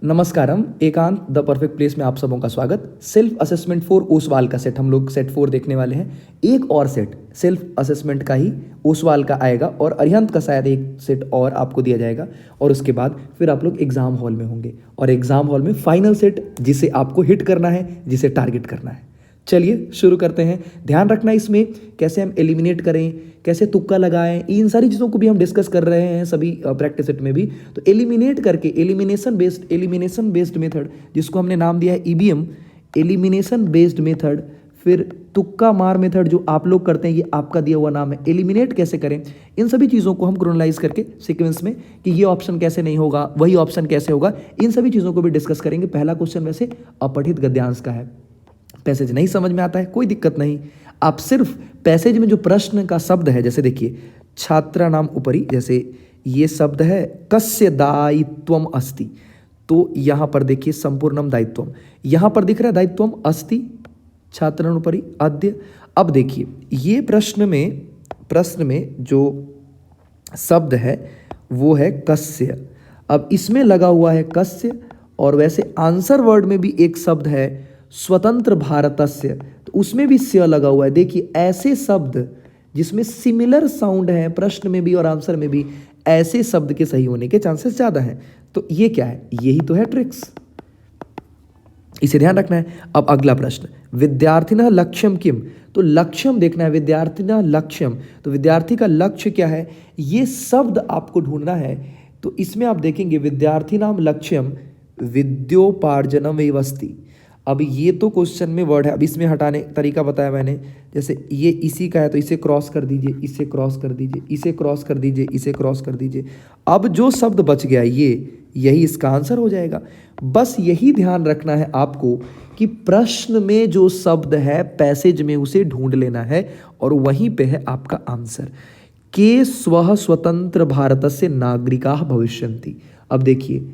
नमस्कारम, एकांत the perfect place में आप सबों का स्वागत। सेल्फ असेसमेंट फॉर ओसवाल का सेट हम लोग सेट 4 देखने वाले हैं। एक और सेट सेल्फ असेसमेंट का ही ओसवाल का आएगा और अरिहंत का शायद एक सेट और आपको दिया जाएगा और उसके बाद फिर आप लोग एग्जाम हॉल में होंगे और एग्जाम हॉल में फाइनल सेट जिसे आपको हिट करना है, जिसे टारगेट करना है। चलिए शुरू करते हैं। ध्यान रखना इसमें कैसे हम एलिमिनेट करें, कैसे तुक्का लगाएं, इन सारी चीज़ों को भी हम डिस्कस कर रहे हैं सभी प्रैक्टिस सेट में भी। तो एलिमिनेट करके एलिमिनेशन बेस्ड मेथड जिसको हमने नाम दिया है ईबीएम, एलिमिनेशन बेस्ड मेथड, फिर तुक्का मार मेथड जो आप लोग करते हैं, ये आपका दिया हुआ नाम है। एलिमिनेट कैसे करें, इन सभी चीज़ों को हम क्रोनलाइज करके सीक्वेंस में कि ये ऑप्शन कैसे नहीं होगा, वही ऑप्शन कैसे होगा, इन सभी चीज़ों को भी डिस्कस करेंगे। पहला क्वेश्चन वैसे अपठित गद्यांश का है। पैसेज नहीं समझ में आता है कोई दिक्कत नहीं, आप सिर्फ पैसेज में जो प्रश्न का शब्द है, जैसे देखिए छात्रा नाम उपरि, जैसे ये शब्द है कस्य दायित्वम अस्ति, तो यहां पर देखिए संपूर्णम दायित्वम, यहां पर दिख रहा है दायित्वम अस्ति छात्राणाम उपरि अद्य। अब देखिए ये प्रश्न में जो शब्द है वो है कस्य। अब इसमें लगा हुआ है कस्य और वैसे आंसर वर्ड में भी एक शब्द है स्वतंत्र भारतस्य, तो उसमें भी स्य लगा हुआ है। देखिए ऐसे शब्द जिसमें सिमिलर साउंड है प्रश्न में भी और आंसर में भी, ऐसे शब्द के सही होने के चांसेस ज्यादा हैं। तो ये क्या है, यही तो है ट्रिक्स, इसे ध्यान रखना है। अब अगला प्रश्न, विद्यार्थिनः लक्ष्यम किम, तो लक्ष्यम देखना है, विद्यार्थिनः लक्ष्यम, तो विद्यार्थी का लक्ष्य क्या है, ये शब्द आपको ढूंढना है। तो इसमें आप देखेंगे विद्यार्थिनाम लक्ष्यम विद्योपार्जनम एव अस्ति। अब ये तो क्वेश्चन में वर्ड है, अब इसमें हटाने तरीका बताया मैंने, जैसे ये इसी का है तो इसे क्रॉस कर दीजिए, इसे क्रॉस कर दीजिए, इसे क्रॉस कर दीजिए, इसे क्रॉस कर दीजिए। अब जो शब्द बच गया यही इसका आंसर हो जाएगा। बस यही ध्यान रखना है आपको कि प्रश्न में जो शब्द है पैसेज में उसे ढूंढ लेना है और वहीं पे है आपका आंसर। के स्वः स्वतंत्र भारतस्य नागरिकाः भविष्यन्ति। अब देखिए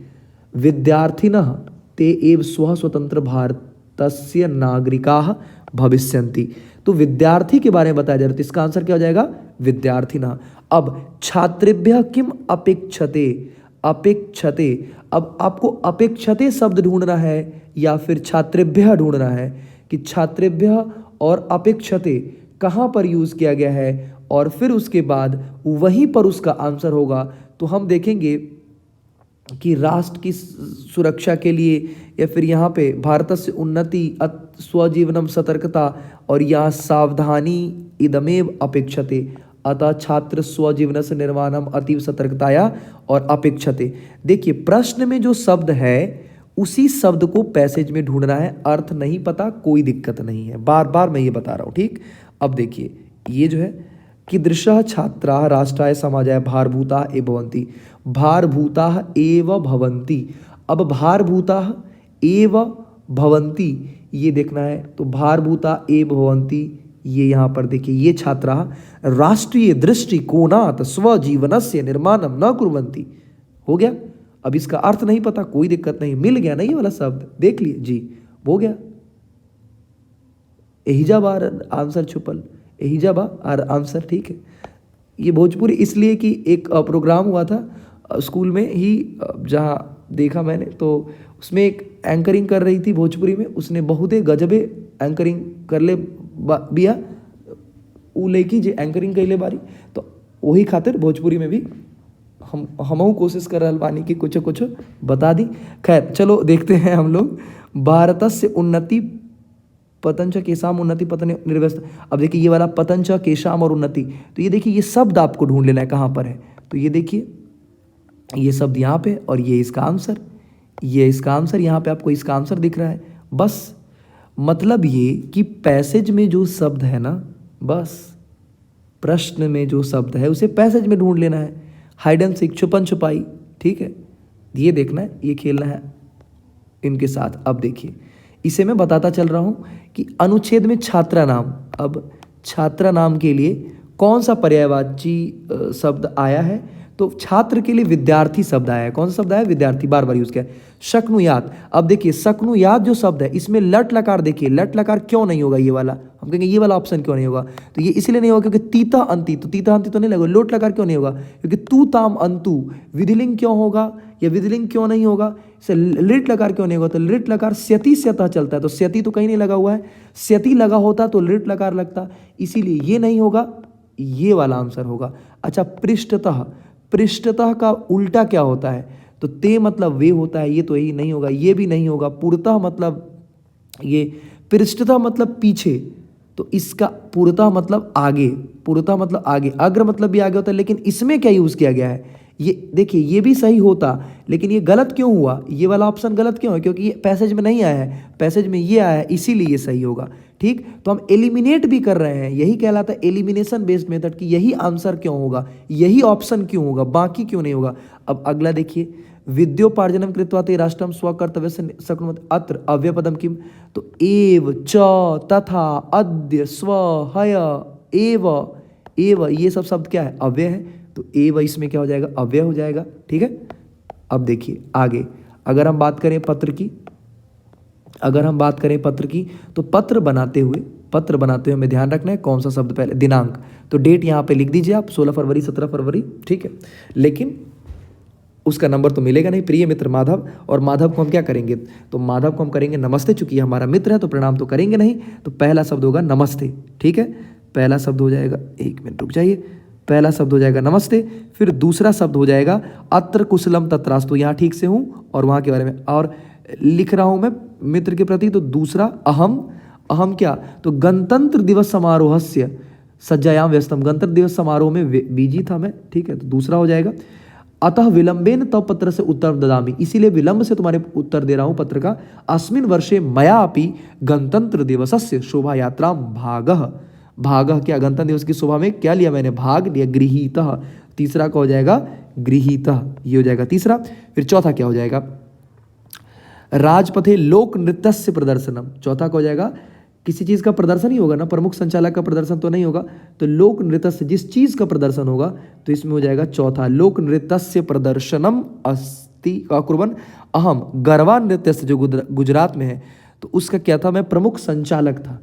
विद्यार्थिनः ते एव स्वः स्वतंत्र भारतस्य नागरिकाः भविष्यन्ति, तो विद्यार्थी के बारे में बताया जा रहा है, तो इसका आंसर क्या हो जाएगा, विद्यार्थिनः। अब छात्रेभ्यः किम अपेक्षते, अपेक्षते, अब आपको अपेक्षते शब्द ढूंढना है या फिर छात्रेभ्यः ढूंढना है कि छात्रेभ्यः और अपेक्षते कहाँ पर यूज किया गया है और फिर उसके बाद वहीं पर उसका आंसर होगा। तो हम देखेंगे कि राष्ट्र की सुरक्षा के लिए या फिर यहाँ पे भारतस्य उन्नति स्वजीवनम सतर्कता, और यहाँ सावधानी इदमेव अपेक्षते, अतः छात्र स्वजीवन से निर्माणम अतीव सतर्कताया और अपेक्षते। देखिए प्रश्न में जो शब्द है उसी शब्द को पैसेज में ढूंढना है, अर्थ नहीं पता कोई दिक्कत नहीं है, बार बार मैं ये बता रहा हूँ, ठीक। अब देखिए ये जो है कीदृशः छात्राः राष्ट्राय समाजाय भारभूताः एव भवन्ति, भारभूताः एव भवन्ति। अब भारभूताः एव भवन्ति ये देखना है, तो भारभूता एव भवन्ति, ये यहाँ पर देखिए ये छात्राः राष्ट्रीय दृष्टिकोणात् स्वजीवनस्य निर्माणं न कुर्वन्ति, हो गया। अब इसका अर्थ नहीं पता कोई दिक्कत नहीं, मिल गया ना ये वाला शब्द, देख लिए जी, हो गया। एहिजा बार आंसर छुपल, एहिजा बार आंसर, ठीक है। ये भोजपुरी इसलिए कि एक प्रोग्राम हुआ था स्कूल में ही जहाँ देखा मैंने, तो उसमें एक एंकरिंग कर रही थी भोजपुरी में, उसने बहुत ही गजबे एंकरिंग कर ले बिया उ लड़की जे एंकरिंग कैले बारी, तो वही खातिर भोजपुरी में भी हमहू कोशिश कर रहा बानी कि कुछ कुछ बता दी। खैर चलो देखते हैं हम लोग। भारतस्य उन्नति पतंच केशाम उन्नति पतन निर्व्यस्त। अब देखिए ये वाला पतंच केशाम और उन्नति, तो ये देखिए ये शब्द आपको ढूंढ लेना है कहाँ पर है, तो ये देखिए ये शब्द यहाँ पे और ये इसका आंसर, ये इसका आंसर, यहाँ पे आपको इसका आंसर दिख रहा है। बस मतलब ये कि पैसेज में जो शब्द है ना, बस प्रश्न में जो शब्द है उसे पैसेज में ढूंढ लेना है, हाइड एंड सीक, छुपन छुपाई, ठीक है। ये देखना है, ये खेलना है इनके साथ। अब देखिए इसे मैं बताता चल रहा हूँ कि अनुच्छेद में छात्रा नाम, अब छात्रा नाम के लिए कौन सा पर्यायवाची शब्द आया है, तो छात्र के लिए विद्यार्थी शब्द आया है। कौन सा शब्द आया? विद्यार्थी, बार बार यूज किया है। शक्नुयात, अब देखिए शक्नुयात जो शब्द है इसमें लट लकार, देखिए लट लकार क्यों नहीं होगा ये वाला, हम कहेंगे ये वाला ऑप्शन क्यों नहीं होगा, तो ये इसलिए नहीं होगा क्योंकि तीता अंति, तो तीता अंति तो नहीं लगेगा। लोट लकार क्यों नहीं होगा? क्योंकि तू ताम अंतु, विधिलिंग क्यों होगा या विधिलिंग क्यों नहीं होगा? इसे लिट लकार क्यों नहीं होगा? तो लिट लकार स्यति स्यतः चलता है, तो स्यति तो कहीं नहीं लगा हुआ है, स्यति लगा होता तो लिट लकार लगता, इसीलिए ये नहीं होगा, ये वाला आंसर होगा। अच्छा, पृष्ठतः, पृष्ठतः का उल्टा क्या होता है? तो ते मतलब वे होता है, ये तो यही नहीं होगा, ये भी नहीं होगा। पुरतः मतलब ये, पृष्ठतः मतलब पीछे, तो इसका पुरतः मतलब आगे, पुरतः मतलब आगे, अग्र मतलब भी आगे होता है, लेकिन इसमें क्या यूज किया गया है? ये देखिए, ये भी सही होता, लेकिन ये गलत क्यों हुआ? ये वाला ऑप्शन गलत क्यों है? क्योंकि ये पैसेज में नहीं आया है, पैसेज में ये आया है, इसीलिए ये सही होगा। ठीक, तो हम एलिमिनेट भी कर रहे हैं, यही कहलाता है एलिमिनेशन बेस्ड मेथड की, यही आंसर क्यों होगा, यही ऑप्शन क्यों होगा, बाकी क्यों नहीं होगा। अब अगला देखिए, विद्योपार्जनम कृत्वा ते राष्ट्रम स्वकर्तव्यस्य शक्नुवत् अत्र अव्ययपदम किम, तो एव च तथा अद्य स्व हय एव, एव ये सब शब्द क्या है? अव्यय है, तो एव इसमें क्या हो जाएगा? अव्यय हो जाएगा। ठीक है, अब देखिए आगे, अगर हम बात करें पत्र की, अगर हम बात करें पत्र की, तो पत्र बनाते हुए, पत्र बनाते हुए हमें ध्यान रखना है कौन सा शब्द पहले, दिनांक, तो डेट यहाँ पे लिख दीजिए आप 16 फरवरी 17 फरवरी, ठीक है, लेकिन उसका नंबर तो मिलेगा नहीं। प्रिय मित्र माधव, और माधव को हम क्या करेंगे? तो माधव को हम करेंगे नमस्ते, चूंकि हमारा मित्र है तो प्रणाम तो करेंगे नहीं, तो पहला शब्द होगा नमस्ते। ठीक है, पहला शब्द हो जाएगा, एक मिनट रुक जाइए, पहला शब्द हो जाएगा नमस्ते, फिर दूसरा शब्द हो जाएगा अत्र कुशलम तत्रास्तु, यहाँ ठीक से हूँ और वहाँ के बारे में और लिख रहा हूँ मैं मित्र के प्रति, तो दूसरा अहम, अहम क्या? तो गणतंत्र दिवस समारोहस्य सज्जायाम व्यस्तम, गणतंत्र दिवस समारोह में बिजी था मैं। ठीक है, तो दूसरा हो जाएगा अतः विलंबेन तव पत्र से उत्तर ददामि, इसीलिए विलंब से तुम्हारे उत्तर दे रहा हूं पत्र का। अस्मिन वर्षे मया अपि गणतंत्र दिवसस्य शोभा यात्रा भागः, भागः क्या? गणतंत्र दिवस की शोभा में क्या लिया मैंने? भाग लिया। गृहीतः, तीसरा का हो जाएगा गृहीतः, ये हो जाएगा तीसरा। फिर चौथा क्या हो जाएगा? राजपथे लोक नृत्यस्य प्रदर्शनम, चौथा का हो जाएगा किसी चीज का प्रदर्शन ही होगा ना, प्रमुख संचालक का प्रदर्शन तो नहीं होगा, तो लोक नृत्य, जिस चीज का प्रदर्शन होगा, तो इसमें हो जाएगा चौथा, लोक नृत्यस्य प्रदर्शनम अस्ति कुर्वन् अहम, गरबा नृत्य जो गुजरात में है, तो उसका क्या था? मैं प्रमुख संचालक था,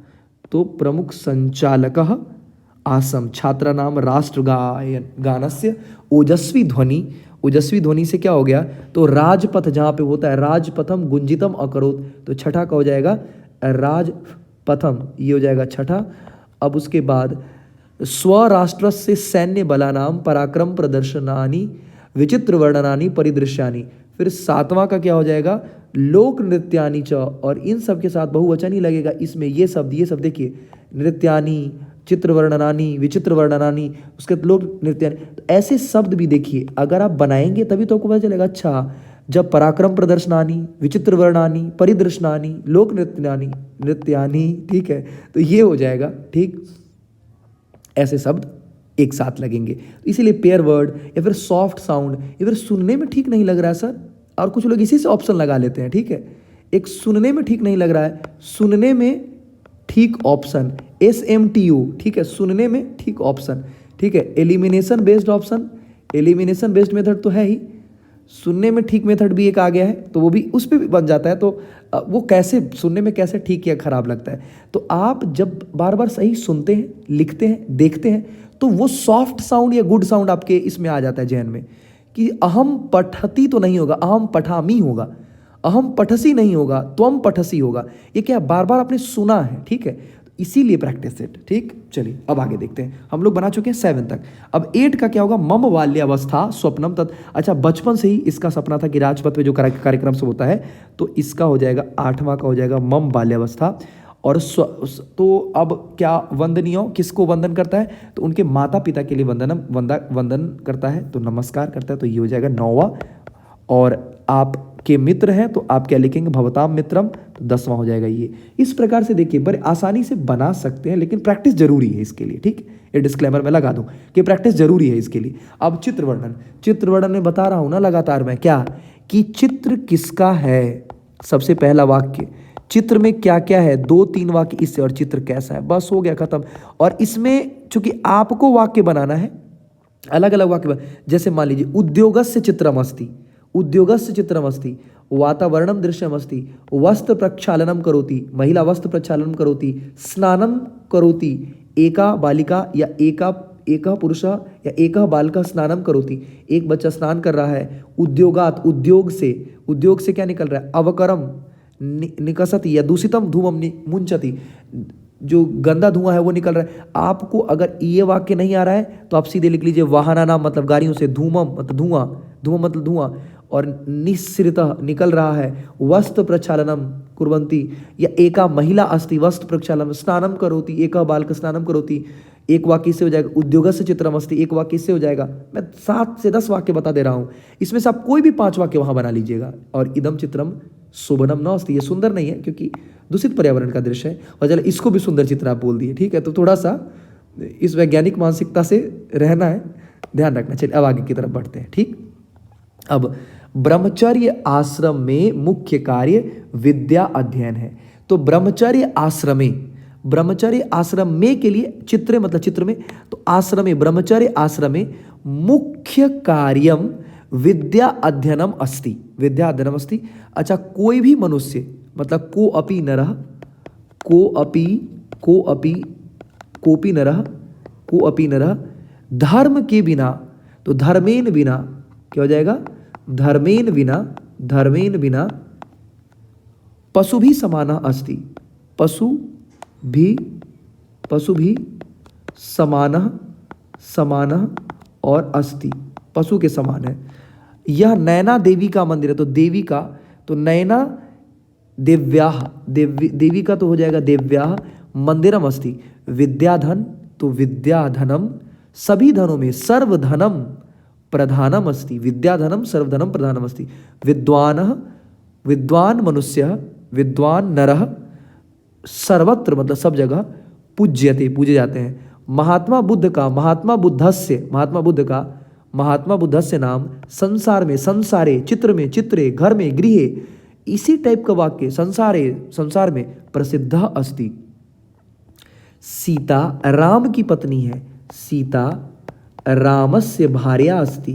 तो प्रमुख संचालकः आसम। छात्रा नाम राष्ट्र गानस्य ओजस्वी ध्वनि, ओजस्वी ध्वनि से क्या हो गया? तो राजपथ जहाँ पे होता है, राजपथम गुंजितम अकरोत, तो छठा का हो जाएगा राजपथम, ये हो जाएगा छठा। अब उसके बाद स्वराष्ट्र से सैन्य बलानाम पराक्रम प्रदर्शनानि विचित्र वर्णनानि परिदृश्यानि, फिर सातवां का क्या हो जाएगा? लोक नृत्यानि च, और इन सब के साथ बहुवचन ही लगेगा इसमें, ये शब्द देखिए, नृत्यानि, चित्र वर्णनानि, विचित्र वर्णनानि, उसके लोक नृत्यानि, तो ऐसे शब्द भी देखिए अगर आप बनाएंगे तभी तो आपको पता चलेगा। अच्छा, जब पराक्रम प्रदर्शनानि, विचित्र वर्णानि, परिदृश्यनानि, लोक नृत्यानि, ठीक है, तो ये हो जाएगा। ठीक, ऐसे शब्द एक साथ लगेंगे, इसीलिए पेयर वर्ड या फिर सॉफ्ट साउंड, या फिर सुनने में ठीक नहीं लग रहा है सर, और कुछ लोग इसी से ऑप्शन लगा लेते हैं। ठीक है, एक सुनने में ठीक नहीं लग रहा है, सुनने में ठीक ऑप्शन SMTU, ठीक है, सुनने में ठीक ऑप्शन। ठीक है, elimination based option, elimination based method तो है ही, सुनने में ठीक मेथड भी एक आ गया है, तो वो भी उस पर भी बन जाता है। तो वो कैसे सुनने में कैसे ठीक या खराब लगता है, तो आप जब बार बार सही सुनते हैं, लिखते हैं, देखते हैं, तो वो सॉफ्ट साउंड या गुड साउंड आपके इसमें आ जाता है जहन में, कि अहम पठती तो नहीं होगा, अहम पठामी होगा, अहम पठसी नहीं होगा, त्वम पठसी होगा। ये क्या बार बार आपने सुना है। ठीक है, इसीलिए प्रैक्टिस सेट। ठीक, चलिए अब आगे देखते हैं, हम लोग बना चुके हैं 7 तक। अब 8 का क्या होगा? मम बाल्यावस्था स्वप्नम तत्, अच्छा बचपन से ही इसका सपना था कि राजपथ पे जो कार्यक्रम सब होता है, तो इसका हो जाएगा 8वां का हो जाएगा मम बाल्यावस्था। और तो अब क्या वंदनीय किसको वंदन करता है? तो उनके माता पिता के लिए वंदन करता है, तो नमस्कार करता है, तो ये हो जाएगा 9वां। और आपके मित्र हैं तो आप क्या लिखेंगे? भवताम मित्रम, तो 10वां हो जाएगा ये। इस प्रकार से देखिए बड़े आसानी से बना सकते हैं, लेकिन प्रैक्टिस जरूरी है इसके लिए। ठीक, ये डिस्क्लेमर मैं लगा दूं कि प्रैक्टिस जरूरी है इसके लिए। अब चित्र वर्णन, चित्र वर्णन में बता रहा हूं ना लगातार मैं, क्या कि चित्र किसका है? सबसे पहला वाक्य, चित्र में क्या क्या है, 2-3 वाक्य इससे, और चित्र कैसा है, बस हो गया खत्म। और इसमें चूंकि आपको वाक्य बनाना है, अलग अलग वाक्य जैसे मान लीजिए उद्योगस्य चित्रमस्ति, उद्योगस्य चित्रमस्ति, वातावरणम दृश्यमस्ति, वस्त्र प्रक्षालनम करोति, महिला वस्त्र प्रक्षालनम करोति, स्नानम करोति, एका बालिका या एका पुरुष या एका बालिका स्नानम करोति, एक बच्चा स्नान कर रहा है। उद्योगात, उद्योग से क्या निकल रहा है? अवकरम निकसति या दूषितम धूमम मुंचति, जो गंदा धुआं है वो निकल रहा है। आपको अगर ये वाक्य नहीं आ रहा है तो आप सीधे लिख लीजिए वाहनानाम मतलब गाड़ियों से, धूमम मतलब धुआं, धूमम मतलब धुआं, और निस्सृतः निकल रहा है, वस्त्र प्रक्षालनम कुर्वन्ति या एका महिला अस्ति वस्त्र प्रक्षालनम, स्नानम करोति एका बालक स्नानम करोति, एक वाक्य से हो जाएगा। उद्योगस्य चित्रमस्ति एक वाक्य से हो जाएगा। मैं 7 से 10 वाक्य बता दे रहा हूँ, इसमें से आप कोई भी 5 वाक्य वहां बना लीजिएगा। और इदम चित्रम शोभनम न अस्ति, ये सुंदर नहीं है क्योंकि दूषित पर्यावरण का दृश्य है, और चलो इसको भी सुंदर चित्र आप बोल दिए, ठीक है। तो थोड़ा सा इस वैज्ञानिक मानसिकता से रहना है, ध्यान रखना। चलिए अब आगे की तरफ बढ़ते हैं, ठीक। अब ब्रह्मचर्य आश्रम में मुख्य कार्य विद्या अध्ययन है। तो ब्रह्मचर्य आश्रम में के लिए चित्र मतलब चित्र में, तो आश्रम में, ब्रह्मचर्य आश्रम में मुख्य कार्यम विद्या अध्ययनम अस्ति, विद्या अध्ययनम अस्ति। अच्छा, कोई भी मनुष्य मतलब कोपि नरः, कोपि नरः धर्म के बिना, तो धर्मेन बिना क्या हो जाएगा? धर्मेन बिना पशु भी समानः अस्ति, पशु भी समानः और अस्ति, पशु के समान है। यह नैना देवी का मंदिर है, तो देवी का, तो नैना देव्याः, देवी का तो हो जाएगा देव्याः मंदिरम अस्ति। विद्याधन, तो विद्याधनम सभी धनों में सर्वधनम प्रधानम अस्ति, विद्याधनम सर्वधनम प्रधानम अस्ति। विद्वान मनुष्य, विद्वान नरः सर्वत्र मतलब सब जगह पूज्यते, पूजे जाते हैं। महात्मा बुद्धस्य नाम संसार में, संसारे, चित्र में, चित्रे, घर में, गृहे, इसी टाइप का वाक्य संसार में प्रसिद्ध अस्ति। सीता राम की पत्नी है, सीता रामस्य भार्या अस्ति,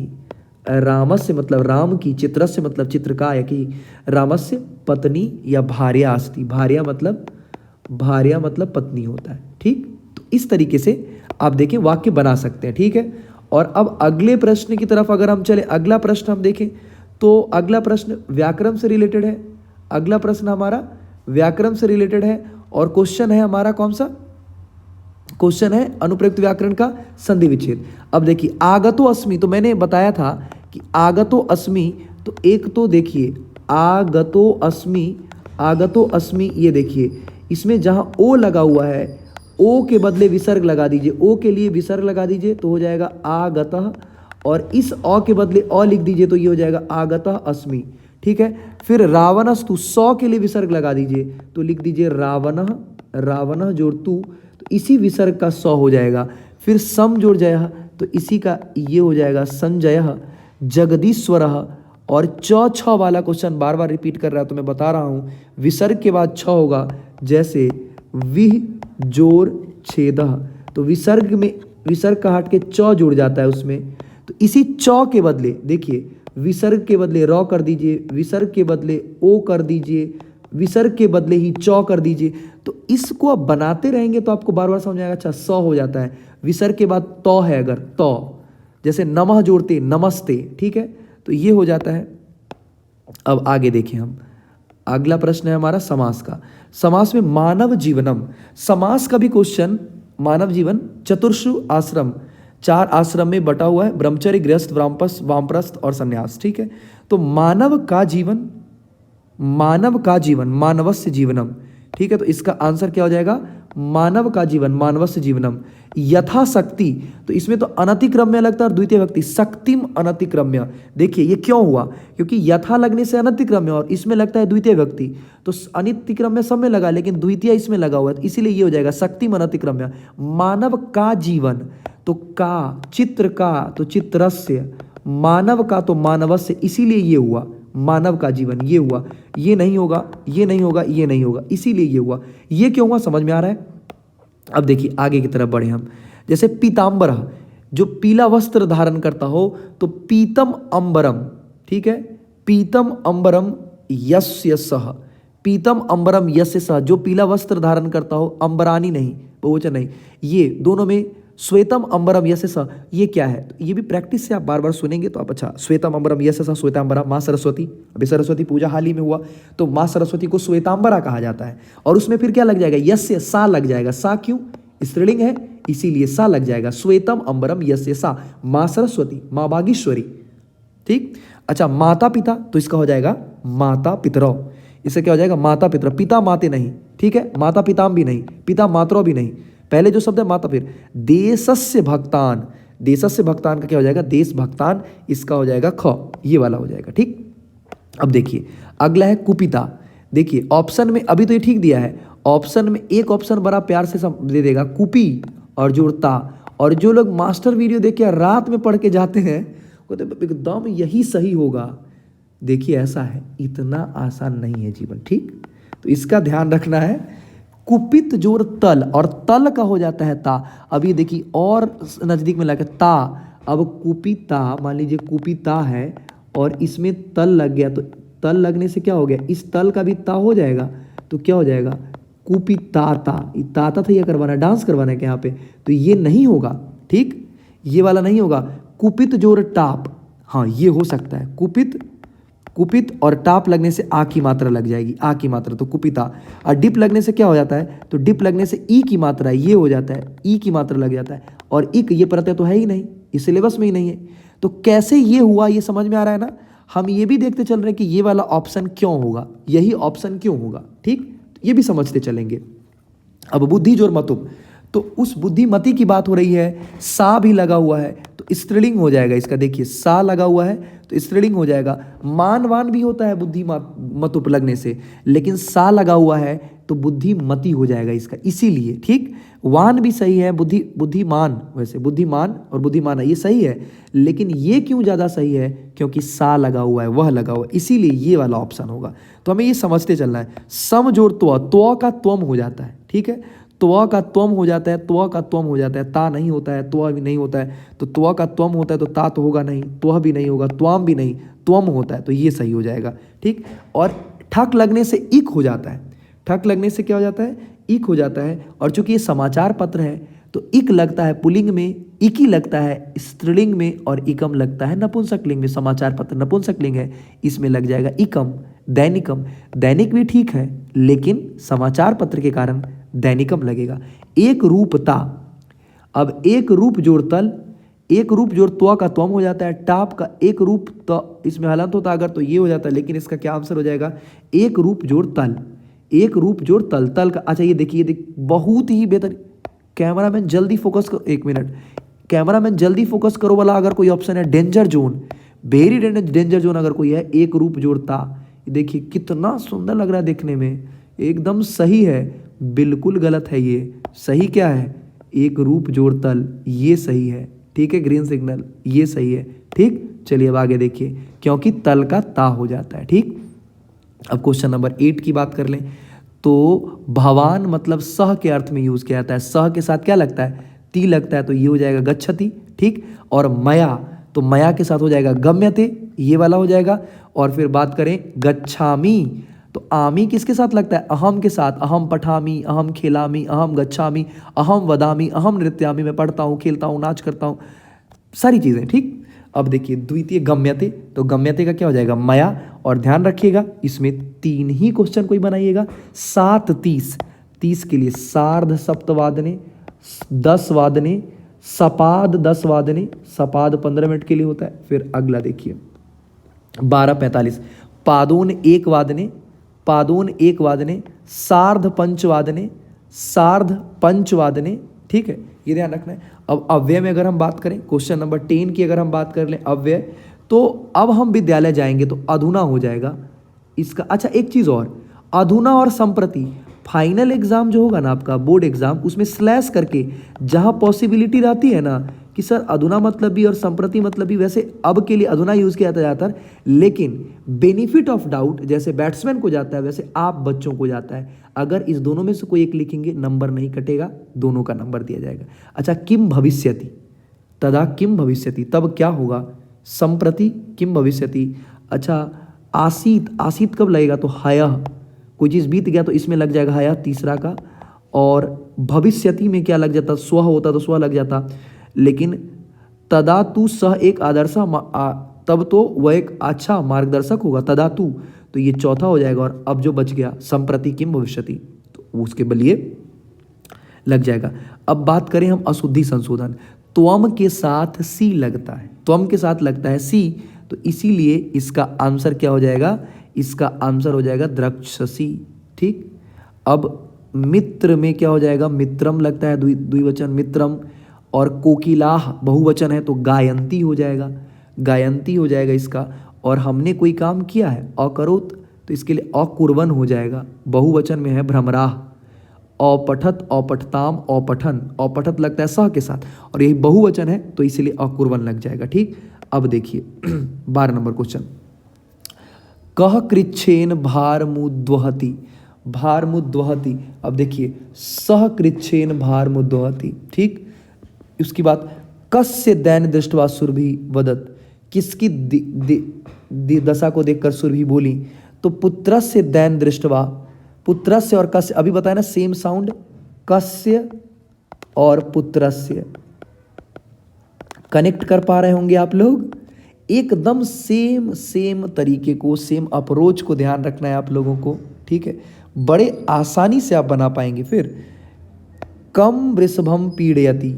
रामस्य मतलब राम की, चित्रस्य मतलब चित्रकाय की, रामस्य पत्नी या भार्या अस्ति, भार्या मतलब पत्नी होता है, ठीक। तो इस तरीके से आप देखें वाक्य बना सकते हैं, ठीक है। और अब अगले प्रश्न की तरफ अगर हम चले, अगला प्रश्न हम देखें तो अगला प्रश्न व्याकरण से रिलेटेड है। अगला प्रश्न हमारा व्याकरण से रिलेटेड है और क्वेश्चन है हमारा कौन सा? क्वेश्चन है अनुप्रयुक्त व्याकरण का संधि विच्छेद। अब देखिए आगतो अस्मि, तो मैंने बताया था कि आगतो अस्मि, तो एक तो देखिए आगतो अस्मि, ये देखिए इसमें जहां ओ लगा हुआ है, ओ के बदले विसर्ग लगा दीजिए, ओ के लिए विसर्ग लगा दीजिए तो हो जाएगा आगतः, और इस अ के बदले अ लिख दीजिए तो ये हो जाएगा आगतः अस्मि, ठीक है। फिर रावणस्तु, सौ के लिए विसर्ग लगा दीजिए तो लिख दीजिए रावणः जोड़ तू, तो इसी विसर्ग का सौ हो जाएगा। फिर सम जोड़ जाएगा तो इसी का ये हो जाएगा संजयः, जगदीश्वरः, और छ वाला क्वेश्चन बार बार रिपीट कर रहा है तो मैं बता रहा हूँ, विसर्ग के बाद छ होगा, जैसे विह जोर छेदः, तो विसर्ग में विसर्ग का हट के च जुड़ जाता है उसमें, तो इसी च के बदले देखिए विसर्ग के बदले र कर दीजिए, विसर्ग के बदले ओ कर दीजिए, विसर्ग के बदले ही च कर दीजिए। तो इसको आप बनाते रहेंगे तो आपको बार बार समझ आएगा। अच्छा, स हो जाता है, विसर्ग के बाद त है, अगर त जैसे नमः जोड़ते नमस्ते, ठीक है, तो ये हो जाता है। अब आगे देखें हम, अगला प्रश्न है हमारा समास का। समास में मानव जीवनम, समास का भी क्वेश्चन, मानव जीवन चतुर्षु आश्रम, 4 आश्रम में बटा हुआ है, ब्रह्मचर्य, गृहस्थ, वामप्रस्थ और संन्यास, ठीक है। तो मानव का जीवन, मानवस्य जीवनम, ठीक है। तो इसका आंसर क्या हो जाएगा? मानव का जीवन, मानवस्य जीवनम। यथाशक्ति, तो इसमें तो अनतिक्रम्य लगता है और द्वितीय व्यक्ति शक्तिम अनतिक्रम्य। देखिए ये क्यों हुआ? क्योंकि यथा लगने से अनतिक्रम्य और इसमें लगता है द्वितीय व्यक्ति, तो अनतिक्रम्य सब में लगा लेकिन द्वितीय इसमें लगा हुआ है, इसीलिए ये हो जाएगा शक्तिम अनतिक्रम्य। मानव का जीवन, तो का, चित्र का तो चित्रस्य, मानव का तो मानवस्य, इसीलिए ये हुआ मानव का जीवन, ये हुआ, ये नहीं होगा, ये नहीं होगा, ये नहीं होगा, इसीलिए ये हुआ। ये क्यों हुआ समझ में आ रहा है? अब देखिए आगे की तरफ बढ़े हम, जैसे पीताम्बरः, जो पीला वस्त्र धारण करता हो तो पीतम अंबरम, ठीक है, पीतम अंबरम यस्य सह, पीतम अंबरम यस्य सह, जो पीला वस्त्र धारण करता हो, अंबरानी नहीं, बहुवचन नहीं, ये दोनों में श्वेतम अंबरम यस्य सह, ये क्या है? तो ये भी प्रैक्टिस से आप बार बार सुनेंगे तो आप अच्छा, श्वेतम अंबरम यस्य सह, श्वेतांबरा, माँ सरस्वती, अभी सरस्वती पूजा हाल ही में हुआ तो माँ सरस्वती को श्वेतांबरा कहा जाता है। और उसमें फिर क्या लग जाएगा? यस्य सा लग जाएगा। सा क्यों? स्त्रीलिंग है इसीलिए सा लग जाएगा। श्वेतम अंबरम यस्य सा, माँ सरस्वती, माँ बागेश्वरी, ठीक। अच्छा, माता पिता, तो इसका हो जाएगा माता पितरौ, इससे क्या हो जाएगा? माता पितर, पिता माते नहीं, ठीक है, माता पिताम भी नहीं, पिता मातरौ भी नहीं, पहले जो शब्द है माता, फिर देशस्य भक्तान, देशस्य भक्तान का क्या हो जाएगा? देश भक्तान, इसका हो जाएगा ख, ये वाला हो जाएगा, ठीक। अब देखिए अगला है कुपिता। देखिए ऑप्शन में अभी तो ये ठीक दिया है, ऑप्शन में एक ऑप्शन बड़ा प्यार से दे देगा कुपी और जोड़ता, और जो लोग मास्टर वीडियो देख के रात में पढ़ के जाते हैं वो तो एकदम यही सही होगा। देखिए ऐसा है, इतना आसान नहीं है जीवन, ठीक। तो इसका ध्यान रखना है। कुपित जोड़ तल, और तल का हो जाता है ता। अब ये देखिए और नजदीक में लाके ता, अब कुपिता, मान लीजिए कुपिता है और इसमें तल लग गया, तो तल लगने से क्या हो गया? इस तल का भी ता हो जाएगा, तो क्या हो जाएगा? कुपिताता, ताता था ये करवाना, डांस करवाना है क्या यहाँ पे? तो ये नहीं होगा, ठीक, ये वाला नहीं होगा। कुपित जोड़ टाप, हाँ ये हो सकता है, कुपित, कुपित और टाप लगने से आ की मात्रा लग जाएगी, आ की मात्रा, तो कुपिता। और डिप लगने से क्या हो जाता है? तो डिप लगने से ई की मात्रा, ये हो जाता है, ई की मात्रा लग जाता है, और इक ये प्रत्यय तो है ही नहीं, इस सिलेबस में ही नहीं है। तो कैसे ये हुआ, ये समझ में आ रहा है ना? हम ये भी देखते चल रहे हैं कि ये वाला ऑप्शन क्यों होगा, यही ऑप्शन क्यों होगा, ठीक, ये भी समझते चलेंगे। अब बुद्धि जोर मतुप, तो उस बुद्धिमती की बात हो रही है, सा भी लगा हुआ है तो स्त्रीलिंग हो जाएगा इसका। देखिए सा लगा हुआ है तो स्त्रीलिंग हो जाएगा। मानवान भी होता है बुद्धि मतुप लगने से, लेकिन सा लगा हुआ है तो बुद्धिमती हो जाएगा इसका, इसीलिए, ठीक। वान भी सही है, बुद्धिमान, वैसे बुद्धिमान और बुद्धिमान है ये सही है, लेकिन ये क्यों ज़्यादा सही है? क्योंकि सा लगा हुआ है, वह लगा हुआ है, इसीलिए ये वाला ऑप्शन होगा। तो हमें ये समझते चलना है। सम जोड़ त्व का त्वम हो जाता है, ठीक है, त्व का त्वम हो जाता है, त्व का त्वम हो जाता है, ता नहीं होता है, त्व भी नहीं होता है, तो त्व का त्वम होता है तो ता तो होगा नहीं, त्व भी नहीं होगा, त्वाम भी नहीं, त्वम होता है, तो ये सही हो जाएगा, ठीक। और ठक लगने से इक हो जाता है, ठक लगने से क्या हो जाता है? इक हो जाता है। और चूंकि ये समाचार पत्र है तो इक लगता है पुल्लिंग में, इकी लगता है स्त्रीलिंग में, और इकम लगता है नपुंसकलिंग में। समाचार पत्र नपुंसकलिंग है, इसमें लग जाएगा इकम। दैनिकम, दैनिक भी ठीक है लेकिन समाचार पत्र के कारण दैनिकम लगेगा। एक रूपता, अब एक रूप जोड़ तल, एक रूप जोड़ त्व का त्वम हो जाता है, टाप का एक रूप तो इसमें हलंत होता अगर तो ये हो जाता है, लेकिन इसका क्या आंसर हो जाएगा? एक रूप जोड़ तल, एक रूप जोड़ तल, तल का। अच्छा ये देखिए, बहुत ही बेहतर। कैमरामैन जल्दी फोकस करो, एक मिनट, कैमरामैन जल्दी फोकस करो वाला अगर कोई ऑप्शन है, danger zone, very danger zone अगर कोई है, एक रूप जोड़ता, देखिए कितना सुंदर लग रहा है देखने में, एकदम सही है, बिल्कुल गलत है ये। सही क्या है? एक रूप जोड़ तल, ये सही है, ठीक है, ग्रीन सिग्नल, ये सही है, ठीक। चलिए अब आगे देखिए, क्योंकि तल का ता हो जाता है, ठीक। अब क्वेश्चन नंबर 8 की बात कर लें तो भवान मतलब सह के अर्थ में यूज किया जाता है। सह के साथ क्या लगता है? ती लगता है, तो ये हो जाएगा गच्छति, ठीक। और मया, तो मया के साथ हो जाएगा गम्यते, ये वाला हो जाएगा। और फिर बात करें गच्छामी, तो आमी किसके साथ लगता है? अहम के साथ, अहम पठामी, अहम खेलामी, अहम गच्छामी, अहम वदामी, अहम नृत्यामी, मैं पढ़ता हूँ, खेलता हूँ, नाच करता हूँ, सारी चीज़ें, ठीक। अब देखिए द्वितीय गम्यते, तो गम्यते का क्या हो जाएगा? मया। और ध्यान रखिएगा इसमें 3 ही क्वेश्चन कोई बनाइएगा। 7 30, 30 के लिए सार्ध सप्तवादने, 10 वादने, सपाद 10 वादने, सपाद 15 मिनट के लिए होता है। फिर अगला देखिए 12:45, पादोन 1 वादने, पादोन 1 वादने, सार्ध पंचवादने, सार्ध पंचवादने, ठीक है, ये ध्यान रखना है। अब अव्यय में अगर हम बात करें, क्वेश्चन नंबर 10 की अगर हम बात कर लें अव्यय, तो अब हम विद्यालय जाएंगे तो अधुना हो जाएगा इसका। अच्छा एक चीज़ और, अधुना और संप्रति, फाइनल एग्जाम जो होगा ना आपका बोर्ड एग्जाम, उसमें स्लैश करके जहाँ पॉसिबिलिटी रहती है ना कि सर अधुना मतलब भी और संप्रति मतलब भी, वैसे अब के लिए अधुना यूज़ किया जाता है, लेकिन बेनिफिट ऑफ डाउट जैसे बैट्समैन को जाता है वैसे आप बच्चों को जाता है। अगर इस दोनों में से कोई एक लिखेंगे नंबर नहीं कटेगा, दोनों का नंबर दिया जाएगा। अच्छा किम भविष्यति, तदा किम भविष्यति, तब क्या होगा, संप्रति किम भविष्यति। अच्छा आसीत, आसीत कब लगेगा, तो हयः, कोई चीज़ बीत गया तो इसमें लग जाएगा हयः तीसरा का। और भविष्यति में क्या लग जाता, स्व होता तो स्व लग जाता, लेकिन तदा तू सह एक आदर्श, तब तो वह एक अच्छा मार्गदर्शक होगा, तदा तू, तो ये चौथा हो जाएगा। और अब जो बच गया संप्रति किम भविष्यति, तो उसके बलिए लग जाएगा। अब बात करें हम अशुद्धि संशोधन, त्वम के साथ सी लगता है, त्वम के साथ लगता है सी, तो इसीलिए इसका आंसर क्या हो जाएगा, इसका आंसर हो जाएगा द्रक्षसी। ठीक, अब मित्र में क्या हो जाएगा, मित्रम लगता है द्विवचन मित्रम, और कोकिलाह बहुवचन है तो गायंती हो जाएगा, गायंती हो जाएगा इसका। और हमने कोई काम किया है अकरोत, तो इसके लिए अकुर्वन हो जाएगा, बहुवचन में है भ्रमराह। अपठत, अपठताम, अपठन, अपठत लगता है सह के साथ, और यही बहुवचन है तो इसलिए अकुर्वन लग जाएगा। ठीक, अब देखिए 12 नंबर क्वेश्चन, कह कृच्छेन भारमुद्वहति, भारमुद्वहति। अब देखिए सह कृच्छेन भारमुद्वहति। ठीक, उसकी बात, कस्य दैन दृष्टवा सुरभि वदत, किसकी दशा को देखकर सुरभि बोली, तो पुत्रस्य दैन दृष्टवा, पुत्रस्य और कस्य, अभी बताया ना सेम साउंड, कस्य और पुत्रस्य, कनेक्ट कर पा रहे होंगे आप लोग, एकदम सेम तरीके को, सेम अप्रोच को ध्यान रखना है आप लोगों को। ठीक है, बड़े आसानी से आप बना पाएंगे। फिर कम वृषभम पीड़यति,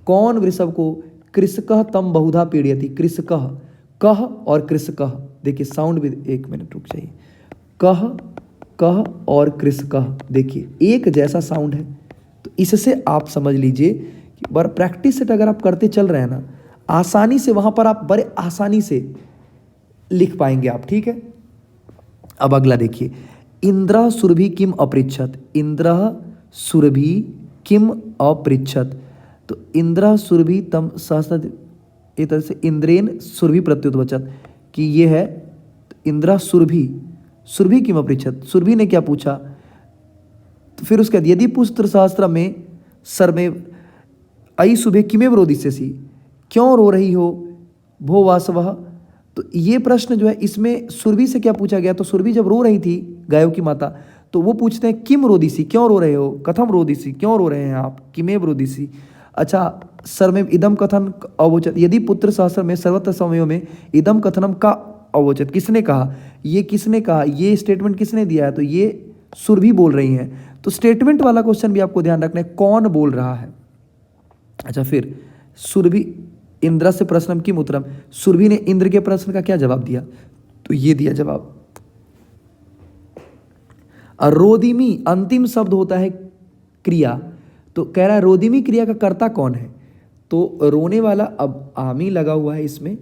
कौन वृषभ को, कृषकः तम बहुधा पीड़यति, कृषकः, कह और कृषकः, देखिए साउंड भी, एक मिनट रुक जाइए, कह और कृषकः, देखिए एक जैसा साउंड है। तो इससे आप समझ लीजिए कि बार प्रैक्टिस सेट अगर आप करते चल रहे हैं ना, आसानी से वहां पर आप बड़े आसानी से लिख पाएंगे आप। ठीक है, अब अगला देखिए, इंद्र सुरभि किम अपृच्छत, इंद्र सुरभि किम अपृच्छत, तो इंद्र सुरभि तम सहस्त्र, एक तरह से इंद्रेन सुरभि प्रत्युतवचत, कि ये है इंद्र सुरभि, सुरभि किम अपृच्छत, सुरभि ने क्या पूछा, तो फिर उसके बाद यदि पुत्र सहस्त्र में सर में अई सुबह किमेव रोदिष्यसि, क्यों रो रही हो भो वासवः, तो ये प्रश्न जो है इसमें सुरभि से क्या पूछा गया, तो सुरभि जब रो रही थी गायों की माता, तो वो पूछते हैं किम रोदिसी, क्यों रो रहे हो, कथम रोदिसी, क्यों रो रहे हैं आप, किमेव रोदिसी। अच्छा, सर में इदम कथन अवोचत, यदि पुत्र सहस्त्र में सर्वत्र समयों में इदम कथनम का अवोचत, किसने कहा, ये किसने कहा, ये स्टेटमेंट किसने दिया है, तो ये सुरभि बोल रही हैं। तो स्टेटमेंट वाला क्वेश्चन भी आपको ध्यान रखना है, कौन बोल रहा है। अच्छा, फिर सुरभि इंद्र से प्रश्नम किम उत्तरम, सुरभि ने इंद्र के प्रश्न का क्या जवाब दिया, तो ये दिया जवाब, रोदिमी अंतिम शब्द होता है क्रिया, तो कह रहा है रोदिमी क्रिया का कर्ता कौन है, तो रोने वाला, अब आमी लगा हुआ है इसमें,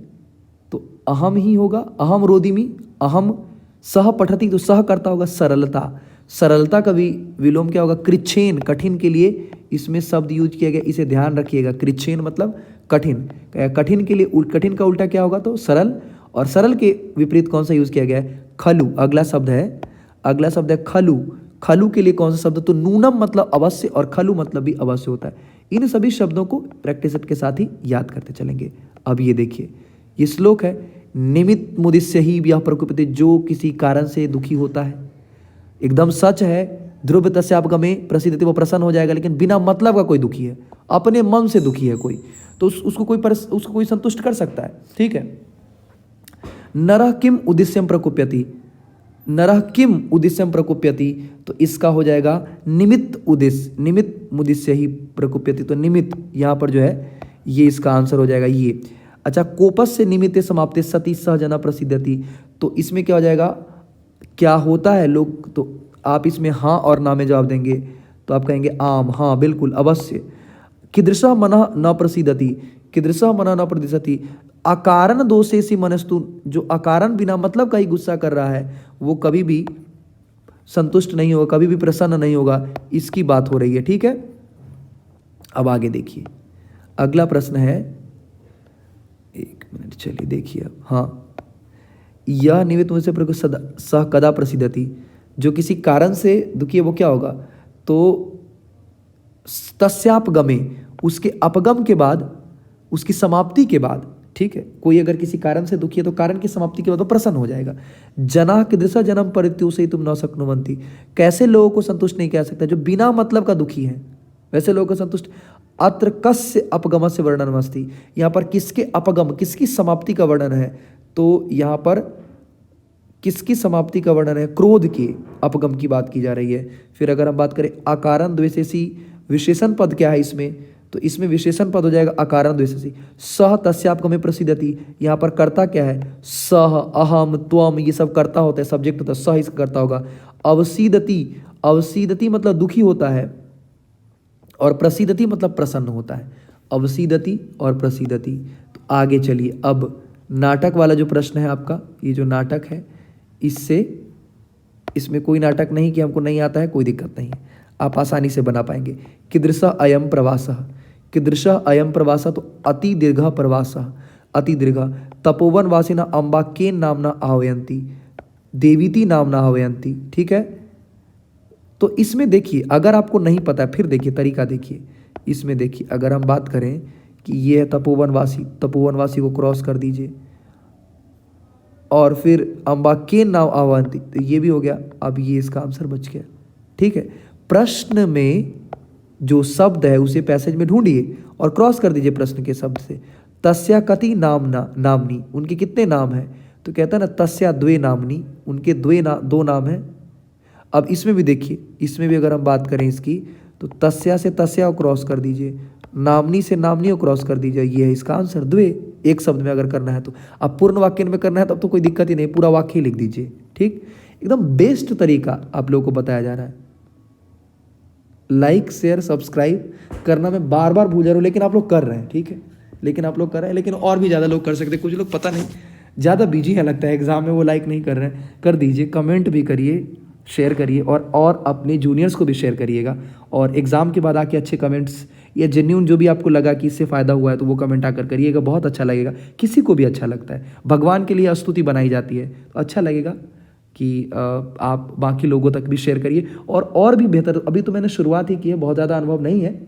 तो अहम ही होगा, अहम रोदिमी, अहम सह पठती, तो सह करता होगा सरलता, सरलता का भी विलोम क्या होगा, कृच्छेन, कठिन के लिए इसमें शब्द यूज किया गया, इसे ध्यान रखिएगा, कृच्छेन मतलब कठिन, कठिन के लिए कठिन का उल्टा क्या होगा, तो सरल, और सरल के विपरीत कौन सा यूज किया गया है, खलु, अगला शब्द है खलु, खलु के लिए कौन सा शब्द, तो नूनम मतलब अवश्य और खलु मतलब भी अवश्य होता है। इन सभी शब्दों को प्रैक्टिस सेट के साथ ही याद करते चलेंगे। अब ये देखिए, ये श्लोक है, निमित्त मुदिस्य ही यह प्रकुपित, जो किसी कारण से दुखी होता है, एकदम सच है, ध्रुव तस्यापगमे प्रसिद्धति, वो प्रसन्न हो जाएगा, लेकिन बिना मतलब का कोई दुखी है, अपने मन से दुखी है कोई, तो उसको कोई संतुष्ट कर सकता है। ठीक है, नरः किम उद्देश्यम प्रकुप्यति, नरः किम उद्देश्यम प्रकुप्यति, तो इसका हो जाएगा निमित्त उद्देश्य, निमित्त मुद्देश्य ही प्रकुप्यति, तो निमित्त यहाँ पर जो है ये इसका आंसर हो जाएगा ये। अच्छा, कोपस से निमित्ते समाप्ते सती सहजना प्रसिद्धति, तो इसमें क्या हो जाएगा, क्या होता है लोग, तो आप इसमें हाँ और ना में जवाब देंगे, तो आप कहेंगे आम, हाँ बिल्कुल अवश्य। कीदृशः मनः न प्रसिद्धति, कीदृशः मनः न प्रसिद्धति, अकारण दोषे सी मनस्तु, जो अकारण बिना मतलब का ही गुस्सा कर रहा है वो कभी भी संतुष्ट नहीं होगा, कभी भी प्रसन्न नहीं होगा, इसकी बात हो रही है। ठीक है, अब आगे देखिए, अगला प्रश्न है, एक मिनट चलिए देखिए अब, हाँ, यह निमित्त मुझसे सह कदा प्रसिद्धति, जो किसी कारण से दुखी है वो क्या होगा, तो तस्यापगमे, उसके अपगम के बाद उसकी समाप्ति के बाद, ठीक है, कोई अगर किसी कारण से दुखी है तो कारण की समाप्ति के बाद वो प्रसन्न हो जाएगा। जना कीदृशा जन्म परित्युषे तुम न शक्नुवन्ति, कैसे लोगों को संतुष्ट नहीं किया सकता, जो बिना मतलब का दुखी है वैसे लोगों को संतुष्ट। अत्र कस्य अपगम से वर्णनमस्ति, यहाँ पर किसके अपगम, किसकी समाप्ति का वर्णन है, तो यहाँ पर किसकी समाप्ति का वर्णन है, क्रोध के अपगम की बात की जा रही है। फिर अगर हम बात करें अकारण द्वेषेसी, विशेषण पद क्या है इसमें, तो इसमें विशेषण पद हो जाएगा अकारण द्वेषेसी। सह तस्यापगमे प्रसिद्धति, यहाँ पर कर्ता क्या है, सह, अहम, त्वम, ये सब कर्ता होता है, सब्जेक्ट होता है, सह इसका कर्ता होगा। अवसीदति, अवसीदति मतलब दुखी होता है, और प्रसिद्धति मतलब प्रसन्न होता है। अवसीदति और प्रसिद्धति। तो आगे चलिए, अब नाटक वाला जो प्रश्न है आपका, ये जो नाटक है इसमें कोई नाटक नहीं कि हमको नहीं आता है, कोई दिक्कत नहीं है, आप आसानी से बना पाएंगे। कीदृशः अयम प्रवासः, कीदृशः अयम प्रवासः, तो अति दीर्घ प्रवासः, अति दीर्घ। तपोवन वासिना अम्बाकेन नामना आह्वयन्ति, देवीति नामना आह्वयन्ति, ठीक है। तो इसमें देखिए, अगर आपको नहीं पता है फिर देखिए तरीका देखिए, इसमें देखिए अगर हम बात करें कि ये है तपोवनवासी, तपोवनवासी को क्रॉस कर दीजिए, और फिर अम्बाकेन नाम आह्वयन्ति, तो ये भी हो गया। अब ये इसका आंसर बच गया, ठीक है। प्रश्न में जो शब्द है उसे पैसेज में ढूंढिए और क्रॉस कर दीजिए प्रश्न के शब्द से। तस्या कति नामना, नामनी, उनके कितने नाम हैं, तो कहता है ना तस्या द्वे नामनी, उनके दो नाम हैं। अब इसमें भी देखिए, इसमें भी अगर हम बात करें इसकी, तो तस्या से तस्या को क्रॉस कर दीजिए, नामनी से नामनी को क्रॉस कर दीजिए, ये है इसका आंसर, द्वे। एक शब्द में अगर करना है तो, अब पूर्ण वाक्य में करना है तब तो कोई दिक्कत ही नहीं, पूरा वाक्य ही लिख दीजिए, ठीक। एकदम बेस्ट तरीका आप लोगों को बताया जा रहा है। लाइक शेयर सब्सक्राइब करना मैं बार बार भूल जा रहा हूँ, लेकिन आप लोग कर रहे हैं, ठीक है, लेकिन आप लोग कर रहे हैं, लेकिन और भी ज़्यादा लोग कर सकते हैं। कुछ लोग पता नहीं ज़्यादा बिजी है लगता है एग्जाम में, वो लाइक नहीं कर रहे हैं, कर दीजिए, कमेंट भी करिए, शेयर करिए, और अपने जूनियर्स को भी शेयर करिएगा। और एग्ज़ाम के बाद आके अच्छे कमेंट्स या जेन्यून जो भी आपको लगा कि इससे फ़ायदा हुआ है तो वो कमेंट आकर करिएगा, बहुत अच्छा लगेगा, किसी को भी अच्छा लगता है। भगवान के लिए स्तुति बनाई जाती है तो अच्छा लगेगा कि आप बाकी लोगों तक भी शेयर करिए। और भी बेहतर, अभी तो मैंने शुरुआत ही की है, बहुत ज़्यादा अनुभव नहीं है,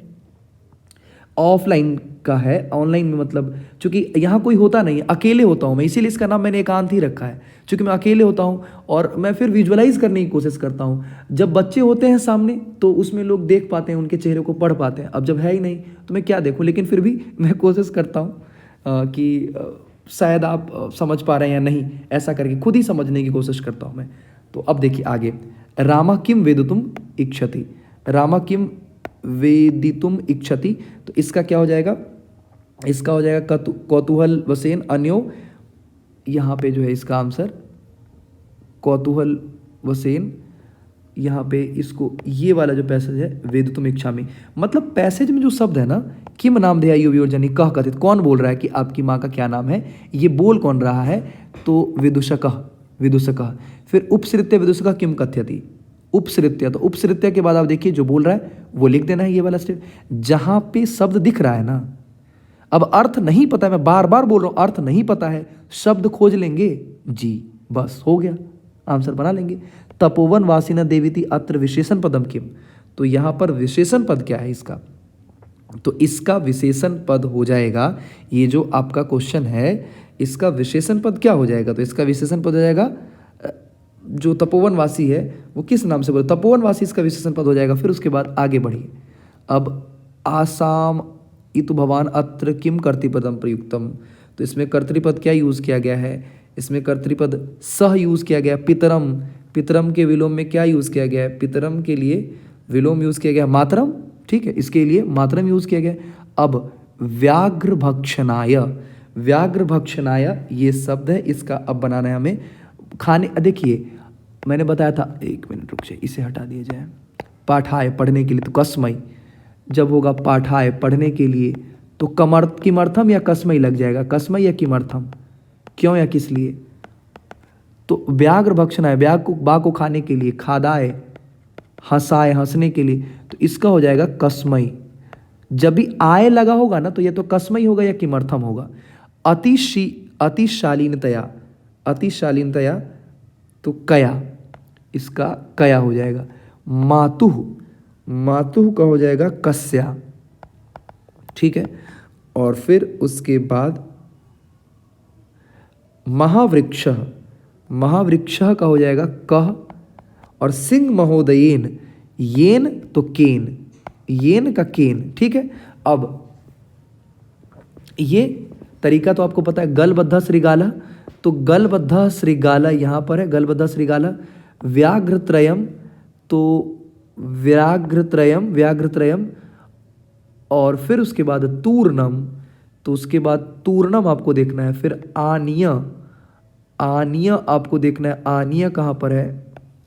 ऑफलाइन का है, ऑनलाइन में मतलब चूंकि यहाँ कोई होता नहीं है, अकेले होता हूँ मैं, इसीलिए इसका नाम मैंने एकांत ही रखा है, चूंकि मैं अकेले होता हूँ और मैं फिर विजुअलाइज करने की कोशिश करता हूँ। जब बच्चे होते हैं सामने तो उसमें लोग देख पाते हैं, उनके चेहरे को पढ़ पाते हैं, अब जब है ही नहीं तो मैं क्या देखूँ, लेकिन फिर भी मैं कोशिश करता हूँ कि शायद आप समझ पा रहे हैं या नहीं, ऐसा करके खुद ही समझने की कोशिश करता हूँ मैं। तो अब देखिए आगे, रामा किम वेदितुम इच्छति, रामा किम वेदितुम इच्छति, तो इसका क्या हो जाएगा, इसका हो जाएगा कौतूहल वसेन अन्यो, यहाँ पे जो है इसका आंसर कौतूहल वसेन, यहाँ पे इसको ये वाला जो पैसेज है वेदितुम इच्छामि, मतलब पैसेज में जो शब्द है ना, किम नाम धेया योजनी कह कथित, कौन बोल रहा है कि आपकी माँ का क्या नाम है, ये बोल कौन रहा है, तो विदूषकः, विदूषकः। फिर उपसृत्य विदूषकः किम कथ्यति, उपसृत्य, तो उपसृत्य के बाद आप देखिए जो बोल रहा है वो लिख देना है, ये वाला स्टेप जहाँ पे शब्द दिख रहा है ना। अब अर्थ नहीं पता है, मैं बार बार बोल रहा हूँ, अर्थ नहीं पता है, शब्द खोज लेंगे जी, बस हो गया, आंसर बना लेंगे। तपोवन वासिना देवीति अत्र विशेषण पदम किम, तो यहाँ पर विशेषण पद क्या है इसका, तो इसका विशेषण पद हो जाएगा, ये जो आपका क्वेश्चन है इसका विशेषण पद क्या हो जाएगा, तो इसका विशेषण पद हो जाएगा जो तपोवनवासी है वो किस नाम से बोले, तपोवनवासी इसका विशेषण पद हो जाएगा। फिर उसके बाद आगे बढ़िए, अब आसाम इतु भवान अत्र किम कर्तृपदम प्रयुक्तम, तो इसमें कर्तृपद क्या यूज़ किया गया है, इसमें कर्तृपद सह यूज़ किया गया। पितरम, पितरम के विलोम में क्या यूज़ किया गया है, पितरम के लिए विलोम यूज़ किया गया मातरम, ठीक है, इसके लिए मातरम यूज़ किया गया। अब व्याघ्र भक्षणाय, व्याघ्र भक्षणाय ये शब्द है, इसका अब बनाना है हमें खाने। देखिए मैंने बताया था, एक मिनट रुक जाए, इसे हटा दिया जाए। पाठाय पढ़ने के लिए, तो कसमई जब होगा, पाठाय पढ़ने के लिए, तो किमर्थम या कसमई लग जाएगा, कसमई या किमर्थम, क्यों या किस लिए। तो व्याघ्र भक्षणाय, बाघ को खाने के लिए, खादाय हंसाए हंसने के लिए, तो इसका हो जाएगा कसमई। जब भी आय लगा होगा ना तो ये तो कसमई होगा या किमर्थम होगा। अतिशालीनतया, अतिशालीनतया तो कया, इसका कया हो जाएगा। मातुह, मातुह का हो जाएगा कस्या, ठीक है। और फिर उसके बाद महावृक्ष, महावृक्ष का हो जाएगा कह, और सिंह महोदयेन, येन तो केन, येन का केन, ठीक है। अब ये तरीका तो आपको पता है, गलबद्धा श्रृगाला, तो गलबद्धा श्रृगाला यहाँ पर है, गलबद्धा श्रृगाला। व्याघ्रत्रयम, तो व्याघ्रत्रयम, व्याघ्रत्रयम, और फिर उसके बाद तूर्णम, तो उसके बाद तूर्णम आपको देखना है। फिर आनिय, आनिय आपको देखना है, आनिय कहाँ पर है,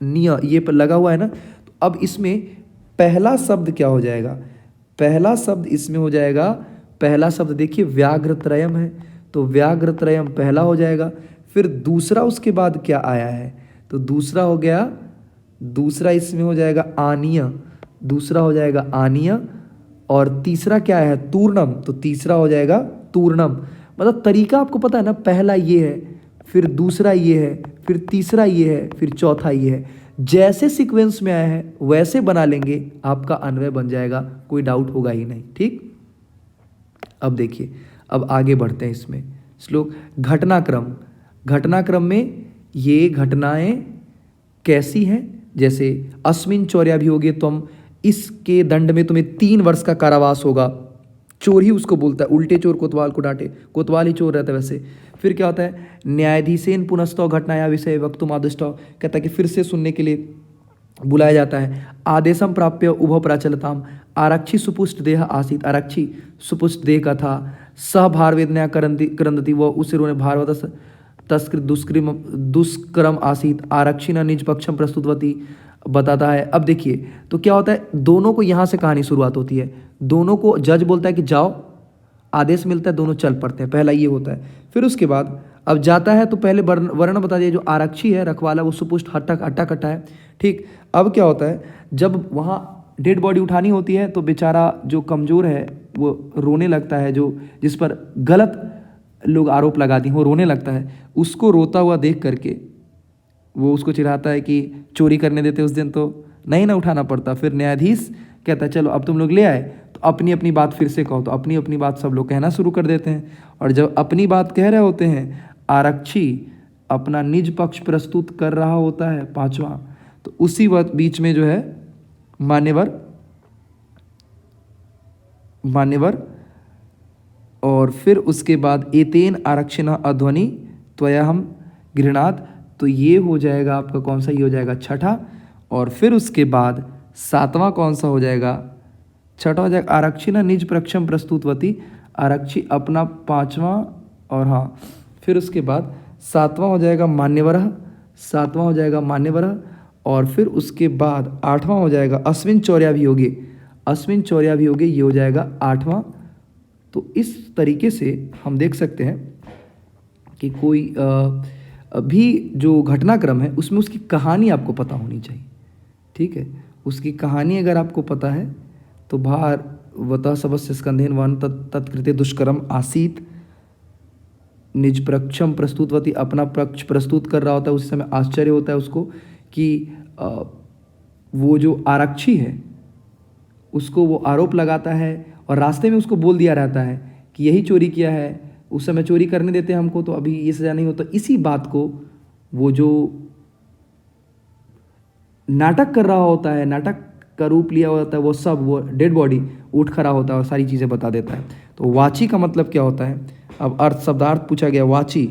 निय, ये पर लगा हुआ है ना। तो अब इसमें पहला शब्द क्या हो जाएगा, पहला शब्द इसमें हो जाएगा, पहला शब्द देखिए व्याघ्रत्रयम है, तो व्याघ्रत्रयम पहला हो जाएगा। फिर दूसरा उसके बाद क्या आया है, तो दूसरा हो गया, दूसरा इसमें हो जाएगा आनिय, दूसरा हो जाएगा आनिय, और तीसरा क्या है, तूर्णम, तो तीसरा हो जाएगा तूर्णम। मतलब तरीका आपको पता है ना, पहला ये है, फिर दूसरा ये है, फिर तीसरा ये है, फिर चौथा ये है। जैसे सीक्वेंस में आया है वैसे बना लेंगे, आपका अन्वय बन जाएगा, कोई डाउट होगा ही नहीं, ठीक। अब देखिए, अब आगे बढ़ते हैं इसमें। श्लोक घटनाक्रम, घटनाक्रम में ये घटनाएं कैसी हैं, जैसे अस्मिन चौर्याभियोगे त्वम, इसके दंड में तुम्हें 3 वर्ष का कारावास होगा। चोर ही उसको बोलता है, उल्टे चोर कोतवाल को डांटे, कोतवाल ही चोर रहता है वैसे। फिर क्या होता है, न्यायाधीशेन पुनस्तौ घटनाया विषय वक्तुम आदिष्टौ, कहता है कि फिर से सुनने के लिए बुलाया जाता है। आदेशम प्राप्य उभय प्राचलताम, आरक्षी सुपुष्ट देह आसीत, आरक्षी सुपुष्ट देह का था। सह भार वेदना करंदती, वह उस सिरों ने भारवत तस्कृत दुष्कर्म आसीत, आरक्षी न निज पक्षम प्रस्तुतवती, बताता है। अब देखिए, तो क्या होता है, दोनों को यहाँ से कहानी शुरुआत होती है, दोनों को जज बोलता है कि जाओ, आदेश मिलता है, दोनों चल पड़ते हैं, पहला ये होता है। फिर उसके बाद अब जाता है तो पहले वर्ण बता दिया, जो आरक्षी है रखवाला वो सुपुष्ट हट्टा कट्टा है, ठीक। अब क्या होता है, जब वहाँ डेड बॉडी उठानी होती है तो बेचारा जो कमज़ोर है वो रोने लगता है, जो जिस पर गलत लोग आरोप लगाती हैं वो रोने लगता है। उसको रोता हुआ देख करके वो उसको चिढ़ाता है कि चोरी करने देते उस दिन तो नहीं ना उठाना पड़ता। फिर न्यायाधीश कहता है चलो अब तुम लोग ले आए तो अपनी अपनी बात फिर से कहो, तो अपनी अपनी बात सब लोग कहना शुरू कर देते हैं। और जब अपनी बात कह रहे होते हैं, आरक्षी अपना निज पक्ष प्रस्तुत कर रहा होता है, पांचवा, तो उसी वक्त बीच में जो है मान्यवर, और फिर उसके बाद एतेन आरक्षिणः अध्वनि त्वयाहम गृह्णात, तो ये हो जाएगा आपका कौन सा, ये हो जाएगा छठा। और फिर उसके बाद 7वां कौन सा हो जाएगा, छठा हो जाएगा आरक्षिणः निज पक्षम प्रस्तुतवती, आरक्षी अपना 5वां, और हाँ फिर उसके बाद 7वां हो जाएगा मान्यवरः, 7वां हो जाएगा मान्यवरः, और फिर उसके बाद 8वां हो जाएगा अस्मिन चौर्याभियोगे, अस्मिन चौर्याभियोगे, ये हो जाएगा 8वां। तो इस तरीके से हम देख सकते हैं कि कोई भी जो घटनाक्रम है उसमें उसकी कहानी आपको पता होनी चाहिए, ठीक है। उसकी कहानी अगर आपको पता है तो भारवतः सबस्य स्कंधेन वन तत्कृते दुष्कर्म आसीत, निज पक्षम प्रस्तुतवती, अपना पक्ष प्रस्तुत कर रहा होता है, उस समय आश्चर्य होता है उसको कि वो जो आरक्षी है उसको वो आरोप लगाता है, और रास्ते में उसको बोल दिया रहता है कि यही चोरी किया है, उस समय चोरी करने देते हमको तो अभी ये सज़ा नहीं होता। इसी बात को वो जो नाटक कर रहा होता है, नाटक का रूप लिया होता है, वो सब वो डेड बॉडी उठ खड़ा होता है और सारी चीज़ें बता देता है। तो वाची का मतलब क्या होता है, अब अर्थ शब्दार्थ पूछा गया, वाची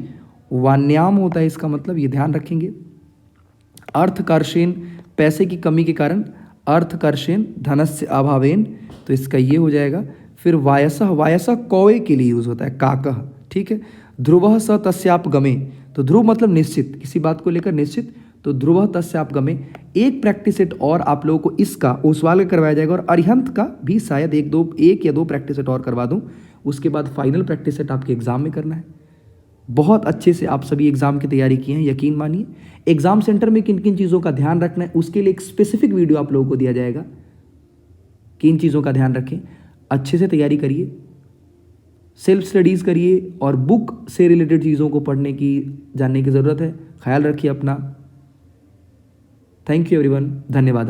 वान्याम होता है, इसका मतलब ये ध्यान रखेंगे। अर्थकर्षेण, पैसे की कमी के कारण, अर्थकर्षेण धनस्य अभावेन, तो इसका ये हो जाएगा। फिर वायसः, वायसः कौवे के लिए यूज़ होता है, काकः, ठीक है। ध्रुवः स तस्याप गमे, तो ध्रुव मतलब निश्चित, किसी बात को लेकर निश्चित, तो ध्रुवः तस्याप गमे। एक प्रैक्टिस सेट और आप लोगों को इसका ओसवाल का करवाया जाएगा, और अरिहंत का भी शायद एक या दो प्रैक्टिस सेट और करवा दूँ, उसके बाद फाइनल प्रैक्टिस सेट आपके एग्जाम में करना है। बहुत अच्छे से आप सभी एग्जाम की तैयारी की हैं, यकीन मानिए। एग्जाम सेंटर में किन किन चीज़ों का ध्यान रखना है उसके लिए एक स्पेसिफिक वीडियो आप लोगों को दिया जाएगा, किन चीज़ों का ध्यान रखें। अच्छे से तैयारी करिए, सेल्फ स्टडीज़ करिए, और बुक से रिलेटेड चीज़ों को पढ़ने की जानने की ज़रूरत है। ख्याल रखिए अपना। थैंक यू एवरीवन, धन्यवाद।